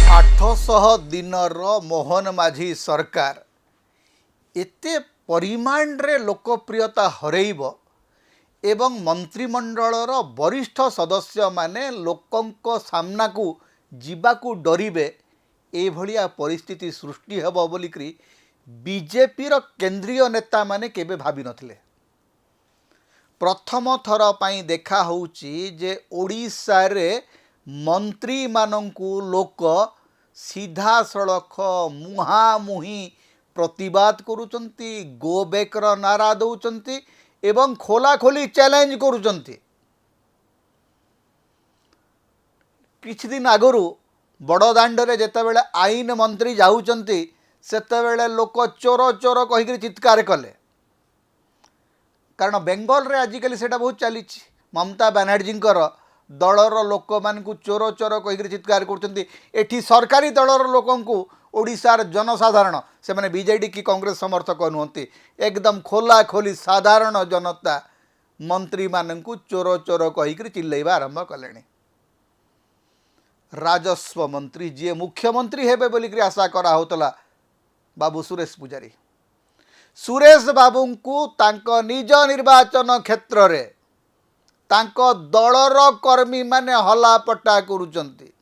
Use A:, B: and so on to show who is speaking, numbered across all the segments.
A: आठशह दिनर मोहन माझी सरकार एते परिमाण रे लोकप्रियता हरैब एवं मंत्रिमंडलर वरिष्ठ सदस्य माने लोकंक सामना को जीवाकू डरिबे एभलिया परिस्थिति सृष्टि हेब बोलिकरी बीजेपी रो केंद्रीय नेता माने केबे भाबी नथिले। प्रथम थर पाई देखा होउची जे ओडिशा रे मंत्री मानंकु लोक सीधा सड़क मुहामुही प्रतिवाद करुचंती, गो बैक रो नारा दउचंती एवं खोला खोली चैलेंज करुचंती। किछि दिन आगरु बड़दाण्डरे जेतेबेले आईन मंत्री जाउचंती सेतेबेले लोक चोर चोर कहिकरी चित्कार कले। कारण बेंगल रे आजिकली सेटा बहुत चली। ममता बनर्जींकर दलर लोक मानकु चोर चोर कहिकरी चित्कार करचंती। एठी सरकारी दलर लोकंकु ओडिशार जनसाधारण से माने बीजेडी की कांग्रेस समर्थक नुहंती एकदम खोला खोली साधारण जनता मंत्री मानकु चोर चोर कहिकरी चिल्लैबा आरंभ कलेनी। राजस्व मंत्री जी मुख्यमंत्री हेबे बोलिकरी आशा करा होतला बाबू सुरेश पुजारी। सुरेश बाबूंकु तांको निज निर्वाचन क्षेत्र रे तांको दलर कर्मी माने हलापटा करुचंती,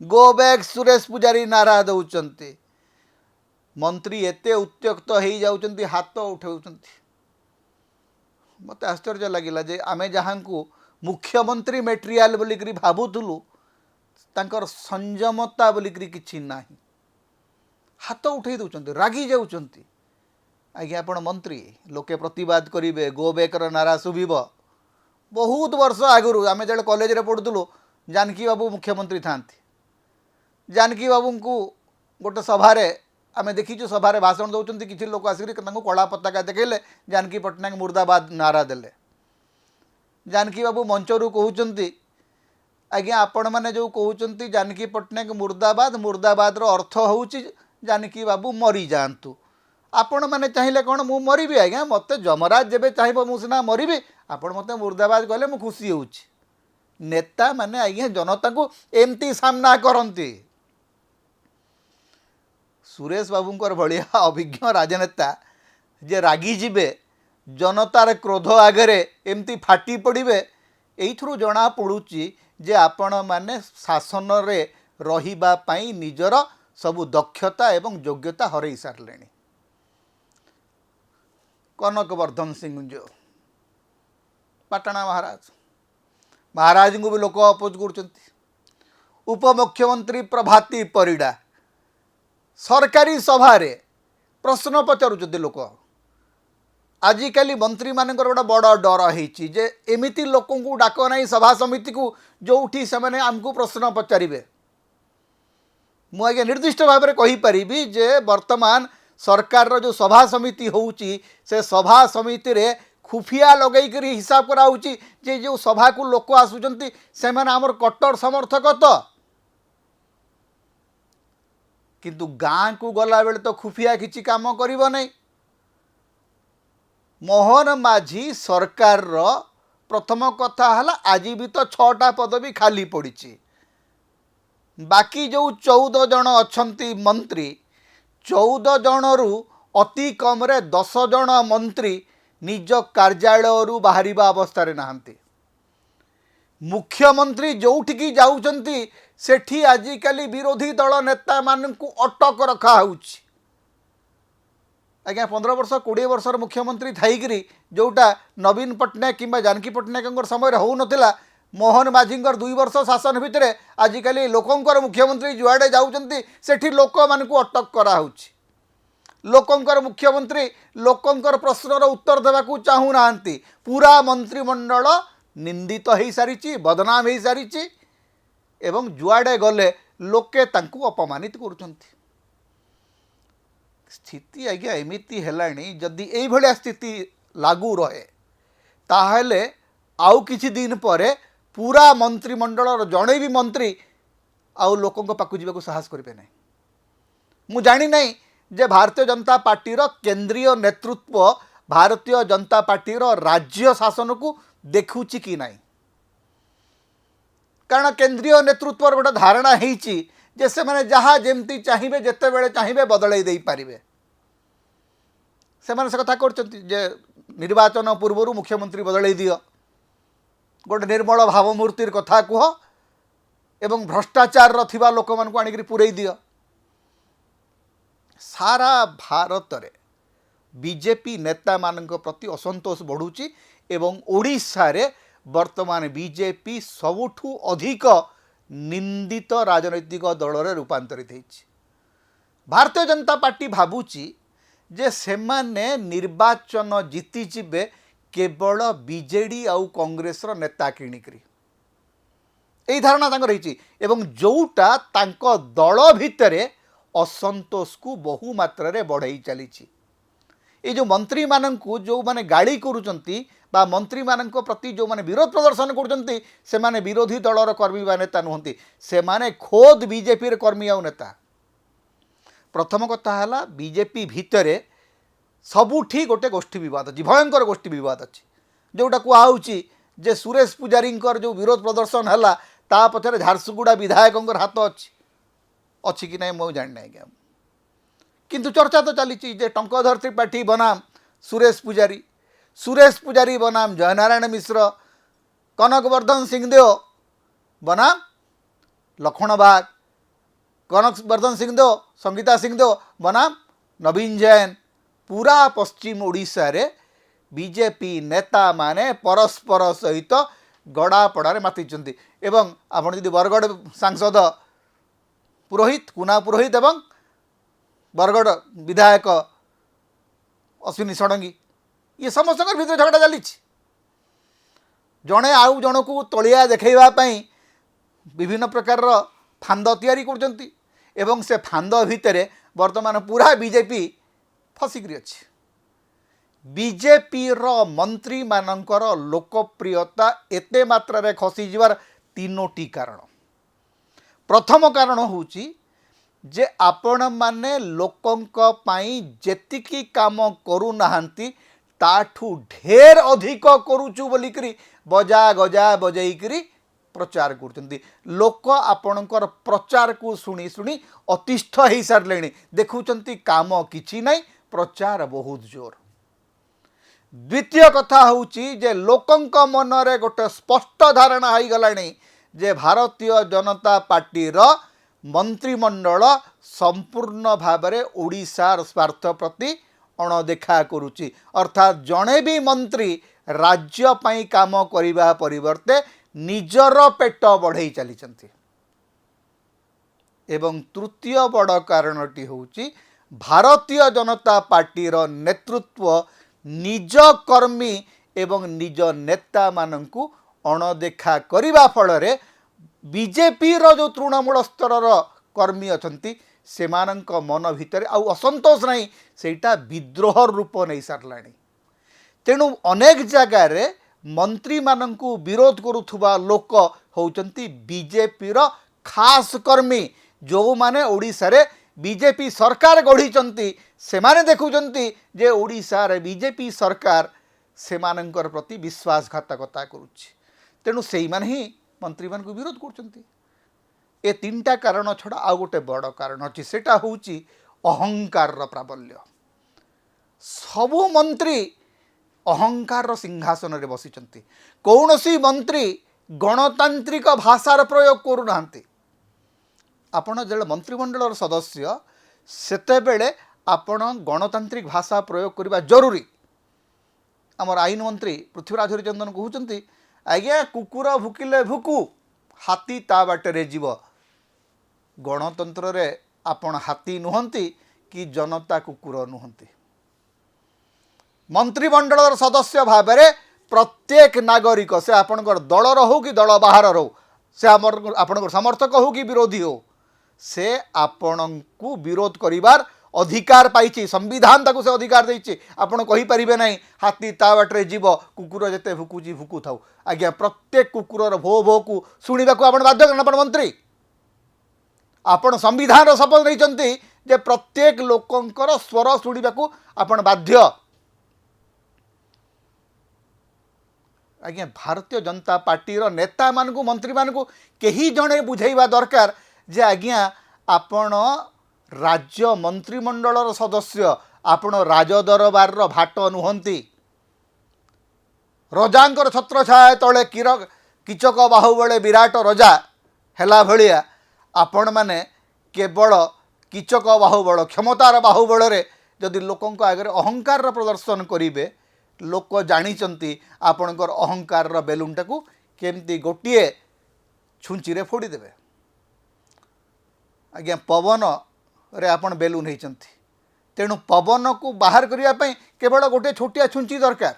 A: गो बैक सुरेश पुजारी नारा दउचंती। मंत्री एते उत्त्यक्त हो जाउचंती, हाथ उठाउचंती। मते आश्चर्य लागिला जे आमे जहांकु मुख्यमंत्री मेटेरियल बोलिकरी भाबुथुलु तांकर संयमता बोलिकरी किछि नाही, हाथ उठै दउचंती, रागी जाउचंती। आज्ञा आपण मंत्री लोके प्रतिवाद करिवे, गो बैक रो नारा सुबिब। बहुत वर्ष आगु आमे जले कॉलेज रे पढुथुलु जानकी बाबू मुख्यमंत्री थांती। जानकी बाबू को गोटे सभारे आमे देखीचु, सभारे भाषण दउचंती, किछि लोक आसिकरी तांको कला पताका देखैले जानकी पटनायक मुर्दाबाद नारा देले। जानकी बाबू मंचरू कहउचंती आज्ञा आपण माने जो कहउचंती जानकी पटनायक मुर्दाबाद, मुर्दाबाद रो अर्थ होउची जानकी बाबू मरी जांतु। आपण माने चाहिले कोन मु मरिबी आज्ञा, मते जमराज जेबे चाहिबो मु सिना मरिबी, आपण मते मुर्दाबाद कहले मु खुशी होउची। नेता माने आज्ञा जनता को एमती सामना करंती। सुरेश बाबूंकर भलिया अभिज्ञ राजनेता जे रागी जिबे, जनतार क्रोध आगरे एमती फाटी पड़िबे, एइथरु जना पड़ुची जे आपण माने शासन रे रहिबा पई निजर सबु दक्षता एवं योग्यता हरई सारलेनी। कनकवर्धन सिंह जो पाटणा महाराज को भी लोक अपोज करचंती। उपमुख्यमंत्री प्रभाती परिडा सरकारी सभा रे प्रश्न पचारुचंती लोक। आजिकली मंत्री मानकर गोटे बड़ डर होइची जे एमिति लोकों को डाक नहीं सभा समिति को जोठी से माने आमको प्रश्न पचारिबे। मु आगे निर्दिष्ट भाव में कहि परिबी जे वर्तमान सरकार रो जो सभा समिति होउची से सभा समिति रे खुफिया लगई करी हिसाब करा होउची जे जो सभा को लोक आसुचंती से माने हमर कट्टर समर्थक तो, किंतु गाँ को गला बेले तो खुफिया किछि काम करिवो नहीं। मोहन माझी सरकार रो प्रथम कथा हला आज भी तो 6टा पदवी खाली पड़ी। बाकी जो 14 जन अछंती मंत्री, 14 जनरू अति कम रे 10 जन मंत्री निज कार्यालय बाहरिबा अवस्था रे नाहंती। मुख्यमंत्री जोठिकी जाउचंती सेठी आजिकली विरोधी दल नेता मानकु अटक रखा होउची। आज्ञा 15 वर्ष 20 वर्षर मुख्यमंत्री थाईकरी जोटा नवीन पटनायक किंबा जानकी पटनायक समय हो नथिला, मोहन माझींकर 2 वर्ष शासन भितर आजिकली लोकंकर मुख्यमंत्री जुआडे जाउचंती सेठी लोक मानकु अटक करा होउची। लोकंकर मुख्यमंत्री लोकंकर प्रश्नर उत्तर देवाकू चाहू नाहंती। पूरा मंत्रिमंडल निंदित हो सारी, बदनाम हो सारी एवं जुआडे गले लोके तांकू अपमानित करुचंती। स्थिति आज्ञा एमिति हेलाणी, जदि एई भलिया स्थिति लागू रहे ताहले आउ किछि दिन परे पूरा मंत्रिमंडल जड़े भी मंत्री आउ लोकों पाक जावाक साहस करेंगे ना। मु जानी नहीं जे भारतीय जनता पार्टी केंद्रीय नेतृत्व भारतीय जनता पार्टी राज्य शासन को देखुची कि नहीं। कारण केंद्रीय नेतृत्व गोटे धारणा होती जे से माने जहाँ जमती चाहिए जिते बड़े चाहिए बदल दे पारे से कथा कर निर्वाचन पूर्व मुख्यमंत्री बदल दियो गोटे निर्मल भावमूर्तिर कथा कह एवं भ्रष्टाचार थिबा लोक मानक आनिक पुरई दियो सारा भारत रे बीजेपी नेता मानक प्रति असंतोष बढ़ुची एवं ओडिशा रे वर्तमान बीजेपी सबुठु अधिक निंदित राजनैतिक दल रे रूपांतरित होइछि। भारतीय जनता पार्टी भाबुची जे सेमाने निर्वाचन जीति जिबे केवल बीजेडी आउ कांग्रेस रो नेता किणिकरी यही धारणा रही एवं जोटा तांको दल भितरे असंतोष को बहु मात्रा रे बढ़ाई चली ये जो मंत्री माननकु जो माने गाड़ी करूचंती बा मंत्री माननक प्रति जो माने विरोध प्रदर्शन करूचंती से माने विरोधी दलर कर्मी बा नेता नुहंती से माने खोद बीजेपी रे कर्मी आउ नेता। प्रथम कथा हला बीजेपी भितरे सबुठी गोटे गोष्ठी विवाद अच्छी भयंकर गोष्ठी विवाद अच्छी जोटा कहुची जे सुरेश पुजारी जो विरोध प्रदर्शन है ता पछरे झारसुगुड़ा विधायक हाथ अच्छी कि नहीं मुझे जानी ना किंतु चर्चा तो चली जे टंकधर त्रिपाठी बनाम सुरेश पुजारी बनाम जयनारायण मिश्र कनकवर्धन सिंहदेव बनाम लक्ष्मण बाग कनकवर्धन सिंहदेव संगीता सिंहदेव बनाम नवीन जैन पूरा पश्चिम ओडिशा रे बीजेपी नेता माने परस्पर सहित गड़ापड़ा मातिचंती एवं आपण यदि बरगढ़ सांसद पुरोहित कुना पुरोहित एवं बरगढ़ विधायक अश्विनी षडंगी ये समस्त भीतर झगड़ा चली जड़े आउ जन को तलिया देखा विभिन्न प्रकार फांद तैयारी करचंती एवं से फांद भितर वर्तमान पूरा बीजेपी फसिकी अच्छी बीजेपी रो मंत्री मानकर लोकप्रियता एते मात्रा रे खसी जीवार तीनोटी कारण। प्रथम कारण होची जे आपण माने लोकंक पाई जेतिकी काम करू नाहंती ताठू ढेर अधिक करूचु बोलिकरी बजा गजा बजाईकरी प्रचार करते लोक आपणकर प्रचार को शुणी शुणी अतिष्ठ हो सारे देखुंत काम किछि नहीं प्रचार बहुत जोर। द्वितीय कथा होची जे लोकंक मनरे गोटे स्पष्ट धारणा हो गलानी जे भारतीय जनता पार्टी रो मंत्रिमंडल संपूर्ण भावरे ओडिशार स्वार्थ प्रति अणदेखा करुची अर्थात जड़े भी मंत्री राज्य पाई काम करिबा परिवर्ते निजर पेट बढ़ई चली एवं तृतीय बड़ कारणटी होची भारतीय जनता पार्टी रो नेतृत्व निज कर्मी एवं निज नेता मानंकु अणदेखा करिबा फलरे बीजेपी रो जो तृणमूल स्तर कर्मी अछंती सेमानंक मन भितर आउ असंतोष नहीं सेटा विद्रोह रूप नहीं सारलानी। तेणु अनेक जगार मंत्री मानंकु विरोध करुथुबा लोक होउचंती बीजेपी रो खास कर्मी जो माने ओडिशा रे बीजेपी सरकार गढ़ी से माने देखुचंती जे ओडिशा रे बीजेपी सरकार सेमानंकर प्रति विश्वासघातकता करुछि तेणु सेई माने ही मंत्री मान को विरोध करचंती। ए तीनटा कारण छड़ा आ गोटे बड़ कारण अच्छी सेटा होउची अहंकार प्राबल्य। सबु मंत्री अहंकार सिंहासन रे बसिचंती कौनसी मंत्री गणतांत्रिक भाषार प्रयोग करू नाहंती। आपण जेले मंत्रिमंडल सदस्य सेतेबेले आपण गणतांत्रिक भाषा प्रयोग करबा जरूरी। आमर आईन मंत्री पृथ्वीराज हरिचंदन कहउचंती आज्ञा कुकुर भुकिले भुकु हाथी ता बाटरे जीव। गणतंत्र रे आपण हाथी नुहंती कि जनता कुकुर नुहंती। मंत्रिमंडल सदस्य भाबरे प्रत्येक नागरिक से आपणकर दलर हो कि दल बाहर हो से आपणकर समर्थक हो कि विरोधी हो से आपणको विरोध करिवार अधिकार पाइछि। संविधान ताकू से अधिकार देछि। आपण कहि परिबे नाही हाथी ता बाटरे जीव कुकुर जेते भुकुची भुकु थाउ। आज्ञा प्रत्येक कुकुरर भो भो को शुणिबा को आपण बाध्य करना। आपण मंत्री आपण संविधान शपथ नहीं जे प्रत्येक लोकंकर स्वर शुणिबा को आपण बाध्य। आज्ञा भारतीय जनता पार्टी नेता मानू मंत्री मानू कहीं जड़े बुझेवा दरकार जे आज्ञा आपण राज्य मंत्रिमंडल सदस्य आपण राजदरबार भाट नुहंती रजांकर छत्र छाया तले किचक बाहुबले विराट रजा हेला भलिया आपण माने केवल किचक बाहुबल क्षमतार बाहुबल जदि लोकंक आगे अहंकार प्रदर्शन करेंगे लोक जानी आपणकर अहंकार बेलूनटा को केमती गोटे छुंची रे फोड़ीदेवे आज्ञा पवन रे आपण बेलून होती तेणु पवन को बाहर करने केवल गोटे छोटिया छुंची दरकार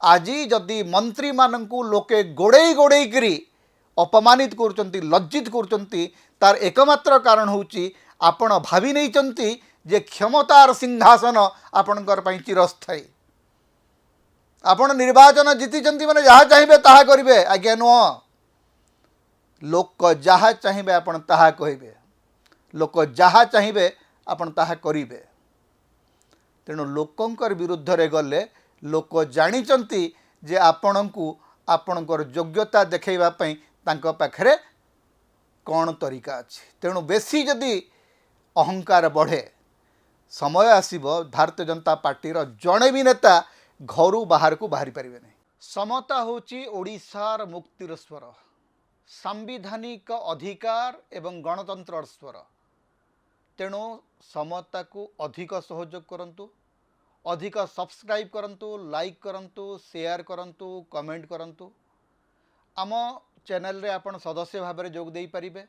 A: आज जदि मंत्री मानू लोके गोड़े गोड़े करी अपमानित कर लज्जित कर तार एकमात्र कारण होची आपण भावी नहीं जे क्षमतार सिंहासन आपणकर चिरस्थायी आपण निर्वाचन जीति मैंने जहाँ चाहिए ताहा करेंगे आज्ञा नुह लोक जहाँ चाहिए आपण ताहा कहे लोक जहाँ चाहिए आपण ताहा करेंगे तेणु लोकंकर विरुद्ध रे गले लोक जानी जे आपण को आपणकर योग्यता देखैबा पई तांको पाखरे कौन तरीका अच्छी तेणु बेसी जदि अहंकार बढ़े समय आसीबो भारतीय जनता पार्टी जड़े भी नेता घर बाहर को बाहरी पारे नहीं। समता होची ओडिशार मुक्तिर स्वर सांविधानिक अधिकार एवं गणतंत्र स्वर तेणु समता को अधिक सहयोग करंतु अधिक सब्सक्राइब करंतु लाइक करंतु शेयर करंतु कमेंट करंतु आम चैनल रे आपण सदस्य भाव में जोग दे पारिबे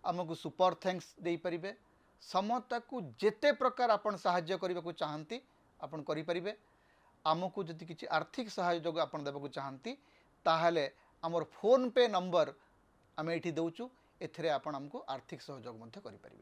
A: आमको सुपर थैंक्स दे पारिबे समता को जेते प्रकार आपण सहाय्य करने को चाहती आपण करि परिबे आमको जदि किसी आर्थिक सहयोग आपण देबा को चाहती ताहले आमर फोन पे नंबर आम ये दौचु एथिरे आपण आमको आर्थिक सहयोग करि परिबे।